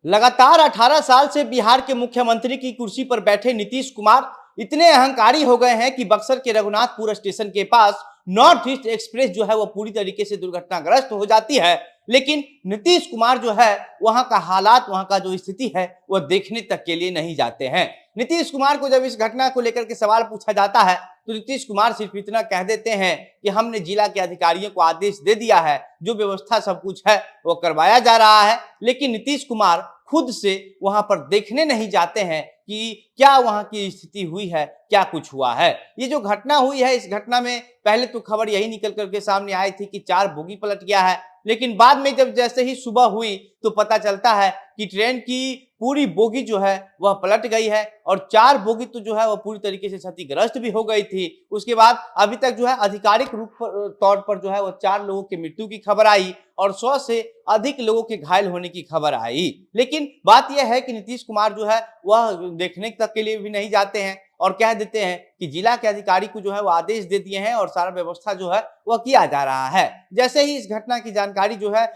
लगातार 18 साल से बिहार के मुख्यमंत्री की कुर्सी पर बैठे नीतीश कुमार इतने अहंकारी हो गए हैं कि बक्सर के रघुनाथपुर स्टेशन के पास नॉर्थ ईस्ट एक्सप्रेस जो है वो पूरी तरीके से दुर्घटनाग्रस्त हो जाती है। लेकिन नीतीश कुमार जो है वहां का हालात, वहां का जो स्थिति है वो देखने तक के लिए नहीं जाते हैं। नीतीश कुमार को जब इस घटना को लेकर के सवाल पूछा जाता है तो नीतीश कुमार सिर्फ इतना कह देते हैं कि हमने जिला के अधिकारियों को आदेश दे दिया है, जो व्यवस्था सब कुछ है वो करवाया जा रहा है। लेकिन नीतीश कुमार खुद से वहां पर देखने नहीं जाते हैं कि क्या वहां की स्थिति हुई है, क्या कुछ हुआ है। ये जो घटना हुई है, इस घटना में पहले तो खबर यही निकल करके सामने आई थी कि 4 बोगी पलट गया है। लेकिन बाद में जब जैसे ही सुबह हुई तो पता चलता है कि ट्रेन की पूरी बोगी जो है वह पलट गई है और 4 बोगी तो जो है वह पूरी तरीके से क्षतिग्रस्त भी हो गई थी। उसके बाद अभी तक जो है आधिकारिक रूप तौर पर जो है वह 4 लोगों की मृत्यु की खबर आई और 100 से अधिक लोगों के घायल होने की खबर आई। लेकिन बात यह है कि नीतीश कुमार जो है वह देखने तक के लिए भी नहीं जाते हैं और कह देते हैं कि जिला के अधिकारी को जो है वो आदेश दे दिए हैं और सारा व्यवस्था जो है वह किया जा रहा है। जैसे ही इस घटना की जानकारी जो है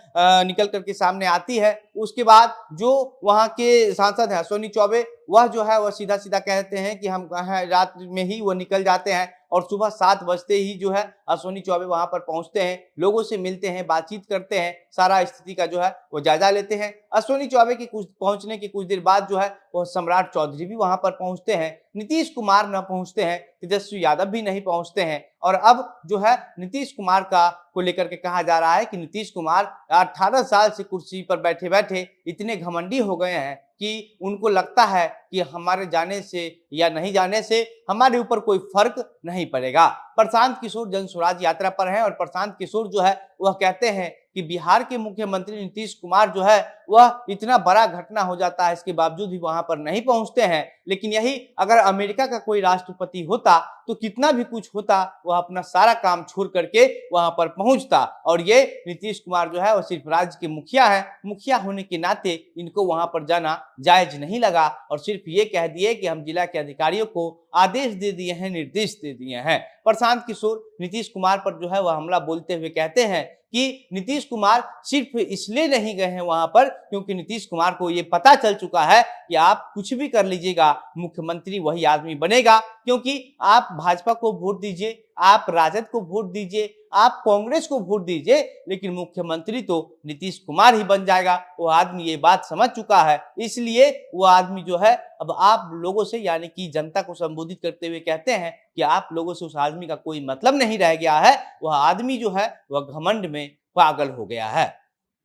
निकल करके सामने आती है, उसके बाद जो वहां के सांसद हैं अश्विनी चौबे, वह जो है वह सीधा सीधा कहते हैं कि हम रात में ही वो निकल जाते हैं और सुबह 7 बजते ही जो है अश्विनी चौबे वहां पर पहुंचते हैं, लोगों से मिलते हैं, बातचीत करते हैं, सारा स्थिति का जो है वो जायजा लेते हैं। अश्विनी चौबे के कुछ पहुंचने के कुछ देर बाद जो है वह सम्राट चौधरी भी वहां पर पहुंचते हैं, नीतीश कुमार न पहुंचते हैं, तेजस्वी यादव भी नहीं पहुंचते हैं। और अब जो है नीतीश कुमार का को लेकर के कहा जा रहा है कि नीतीश कुमार 18 साल से कुर्सी पर बैठे बैठे इतने घमंडी हो गए हैं कि उनको लगता है कि हमारे जाने से या नहीं जाने से हमारे ऊपर कोई फर्क नहीं पड़ेगा। प्रशांत किशोर जन स्वराज यात्रा पर हैं और प्रशांत किशोर जो है वह कहते हैं कि बिहार के मुख्यमंत्री नीतीश कुमार जो है वह इतना बड़ा घटना हो जाता है, इसके बावजूद भी वहां पर नहीं पहुंचते हैं। लेकिन यही अगर अमेरिका का कोई राष्ट्रपति होता तो कितना भी कुछ होता वह अपना सारा काम छोड़ करके वहां पर पहुंचता। और ये नीतीश कुमार जो है वह सिर्फ राज्य के मुखिया है, मुखिया होने के नाते इनको वहां पर जाना जायज नहीं लगा और सिर्फ ये कह दिए कि हम जिला के अधिकारियों को आदेश दे दिए हैं, निर्देश दे दिए हैं। प्रशांत किशोर नीतीश कुमार पर जो है वह हमला बोलते हुए कहते हैं कि नीतीश कुमार सिर्फ इसलिए नहीं गए हैं वहां पर क्योंकि नीतीश कुमार को यह पता चल चुका है कि आप कुछ भी कर लीजिएगा, मुख्यमंत्री वही आदमी बनेगा। क्योंकि आप भाजपा को वोट दीजिए, आप राजद को वोट दीजिए, आप कांग्रेस को वोट दीजिए, लेकिन मुख्यमंत्री तो नीतीश कुमार ही बन जाएगा। वो आदमी ये बात समझ चुका है, इसलिए वो आदमी जो है अब आप लोगों से यानी कि जनता को संबोधित करते हुए कहते हैं कि आप लोगों से उस आदमी का कोई मतलब नहीं रह गया है, वह आदमी जो है वह घमंड में पागल हो गया है।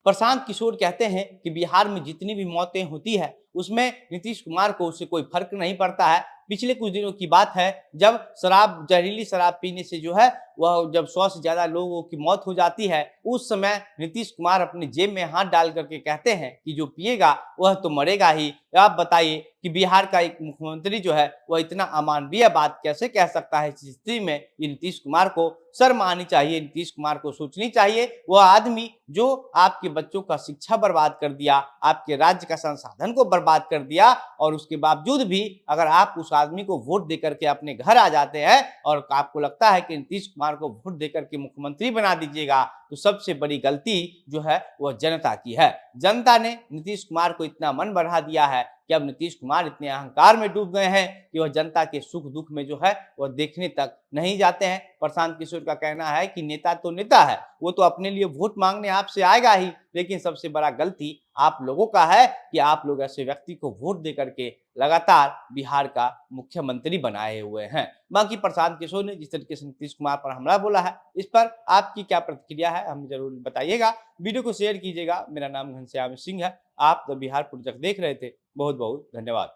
प्रशांत किशोर कहते हैं कि बिहार में जितनी भी मौतें होती है उसमें नीतीश कुमार को उससे कोई फर्क नहीं पड़ता है। पिछले कुछ दिनों की बात है जब जहरीली शराब पीने से जो है वह जब 100 से ज्यादा लोगों की मौत हो जाती है, उस समय नीतीश कुमार अपने जेब में हाथ डाल करके कहते हैं कि जो पिएगा वह तो मरेगा ही। आप बताइए कि बिहार का एक मुख्यमंत्री जो है वह इतना अमानवीय बात कैसे कह सकता है। इस स्थिति में ये नीतीश कुमार को शर्म आनी चाहिए, नीतीश कुमार को सोचनी चाहिए। वह आदमी जो आपके बच्चों का शिक्षा बर्बाद कर दिया, आपके राज्य का संसाधन को बर्बाद कर दिया, और उसके बावजूद भी अगर आप उस आदमी को वोट देकर के अपने घर आ जाते हैं और आपको लगता है कि नीतीश कुमार को वोट देकर के मुख्यमंत्री बना दीजिएगा, तो सबसे बड़ी गलती जो है वह जनता की है। जनता ने नीतीश कुमार को इतना मन बढ़ा दिया है कि अब नीतीश कुमार इतने अहंकार में डूब गए हैं कि वह जनता के सुख दुख में जो है वह देखने तक नहीं जाते हैं। प्रशांत किशोर का कहना है कि नेता तो नेता है, वो तो अपने लिए वोट मांगने आपसे आएगा ही, लेकिन सबसे बड़ा गलती आप लोगों का है कि आप लोग ऐसे व्यक्ति को वोट दे करके लगातार बिहार का मुख्यमंत्री बनाए हुए हैं। बाकी प्रशांत किशोर ने जिस तरीके से नीतीश कुमार पर हमला बोला है, इस पर आपकी क्या प्रतिक्रिया है हमें जरूर बताइएगा। वीडियो को शेयर कीजिएगा। मेरा नाम घनश्याम सिंह है। आप द बिहार प्रोजेक्ट देख रहे थे। बहुत बहुत धन्यवाद।